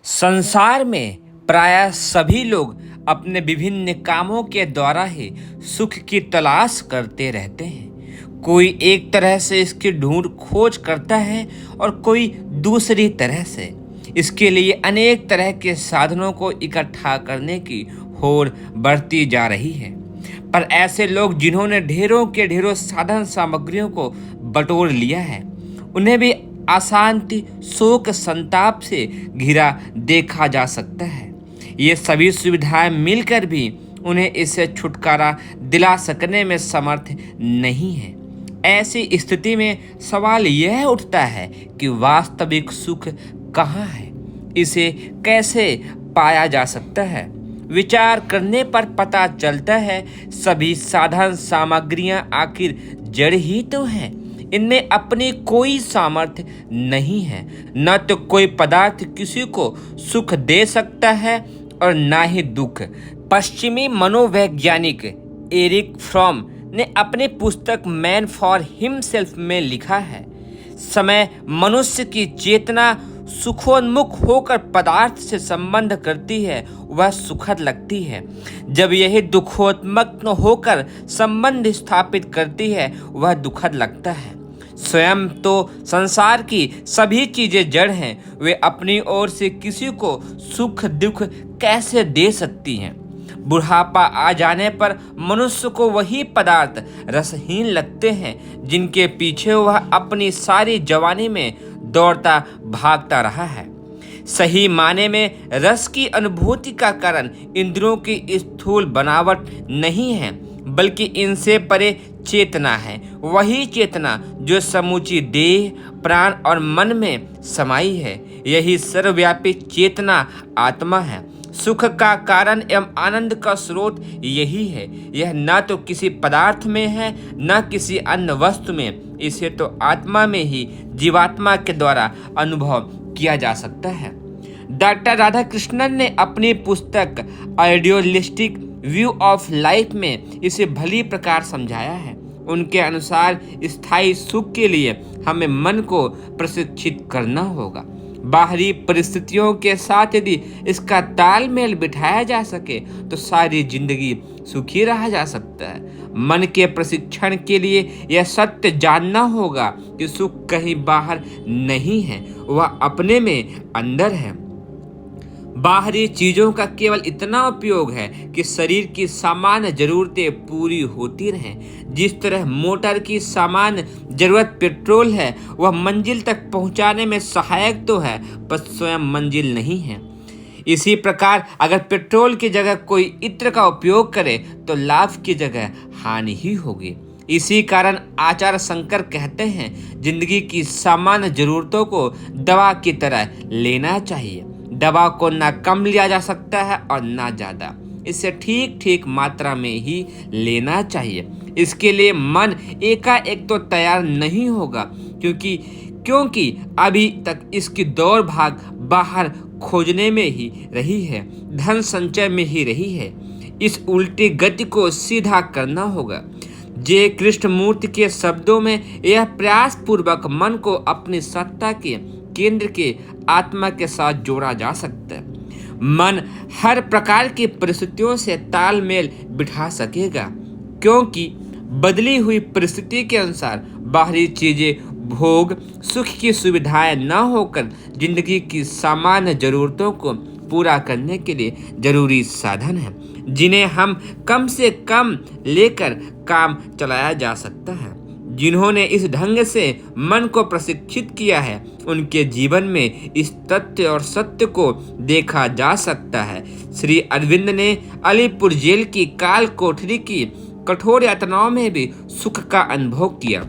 संसार में प्रायः सभी लोग अपने विभिन्न कामों के द्वारा ही सुख की तलाश करते रहते हैं। कोई एक तरह से इसकी ढूंढ खोज करता है और कोई दूसरी तरह से। इसके लिए अनेक तरह के साधनों को इकट्ठा करने की होड़ बढ़ती जा रही है। पर ऐसे लोग जिन्होंने ढेरों के ढेरों साधन सामग्रियों को बटोर लिया है, उन्हें भी अशांति, शोक, संताप से घिरा देखा जा सकता है। ये सभी सुविधाएं मिलकर भी उन्हें इससे छुटकारा दिला सकने में समर्थ नहीं है। ऐसी स्थिति में सवाल यह उठता है कि वास्तविक सुख कहाँ है, इसे कैसे पाया जा सकता है। विचार करने पर पता चलता है सभी साधन सामग्रियां आखिर जड़ ही तो हैं। इनमें अपनी कोई सामर्थ्य नहीं है। न तो कोई पदार्थ किसी को सुख दे सकता है और ना ही दुख। पश्चिमी मनोवैज्ञानिक एरिक फ्रॉम ने अपनी पुस्तक मैन फॉर हिमसेल्फ में लिखा है, समय मनुष्य की चेतना सुखोन्मुख होकर पदार्थ से संबंध करती है वह सुखद लगती है। जब यही दुखोन्मुख होकर संबंध स्थापित करती है वह दुखद लगता है। स्वयं तो संसार की सभी चीजें जड़ हैं, वे अपनी ओर से किसी को सुख दुख कैसे दे सकती हैं। बुढ़ापा आ जाने पर मनुष्य को वही पदार्थ रसहीन लगते हैं जिनके पीछे वह अपनी सारी जवानी में दौड़ता भागता रहा है। सही माने में रस की अनुभूति का कारण इंद्रियों की स्थूल बनावट नहीं है, बल्कि इनसे परे चेतना है। वही चेतना जो समूची देह, प्राण और मन में समाई है। यही सर्वव्यापी चेतना आत्मा है। सुख का कारण एवं आनंद का स्रोत यही है। यह न तो किसी पदार्थ में है, न किसी अन्य वस्तु में। इसे तो आत्मा में ही जीवात्मा के द्वारा अनुभव किया जा सकता है। डॉक्टर राधाकृष्णन ने अपनी पुस्तक आइडियलिस्टिक व्यू ऑफ लाइफ में इसे भली प्रकार समझाया है। उनके अनुसार स्थायी सुख के लिए हमें मन को प्रशिक्षित करना होगा। बाहरी परिस्थितियों के साथ यदि इसका तालमेल बिठाया जा सके तो सारी जिंदगी सुखी रहा जा सकता है। मन के प्रशिक्षण के लिए यह सत्य जानना होगा कि सुख कहीं बाहर नहीं है, वह अपने में अंदर है। बाहरी चीजों का केवल इतना उपयोग है कि शरीर की सामान्य जरूरतें पूरी होती रहें। जिस तरह मोटर की सामान्य जरूरत पेट्रोल है, वह मंजिल तक पहुंचाने में सहायक तो है पर स्वयं मंजिल नहीं है। इसी प्रकार अगर पेट्रोल की जगह कोई इत्र का उपयोग करे तो लाभ की जगह हानि ही होगी। इसी कारण आचार्य शंकर कहते हैं, जिंदगी की सामान्य जरूरतों को दवा की तरह लेना चाहिए। दवा को ना कम लिया जा सकता है और ना ज़्यादा। इसे ठीक ठीक मात्रा में ही लेना चाहिए। इसके लिए मन एकाएक तो तैयार नहीं होगा, क्योंकि अभी तक इसकी दौड़ भाग बाहर खोजने में ही रही है, धन संचय में ही रही है। इस उल्टी गति को सीधा करना होगा। जे कृष्णमूर्ति के शब्दों में यह प्रयास पूर्वक मन को अपनी सत्ता के केंद्र के आत्मा के साथ जोड़ा जा सकता है। मन हर प्रकार की परिस्थितियों से तालमेल बिठा सकेगा, क्योंकि बदली हुई परिस्थिति के अनुसार बाहरी चीजें, भोग, सुख की सुविधाएं न होकर जिंदगी की सामान्य जरूरतों को पूरा करने के लिए जरूरी साधन है, जिन्हें हम कम से कम लेकर काम चलाया जा सकता है। जिन्होंने इस ढंग से मन को प्रशिक्षित किया है, उनके जीवन में इस तथ्य और सत्य को देखा जा सकता है। श्री अरविंद ने अलीपुर जेल की काल कोठरी की कठोर यातनाओं में भी सुख का अनुभव किया।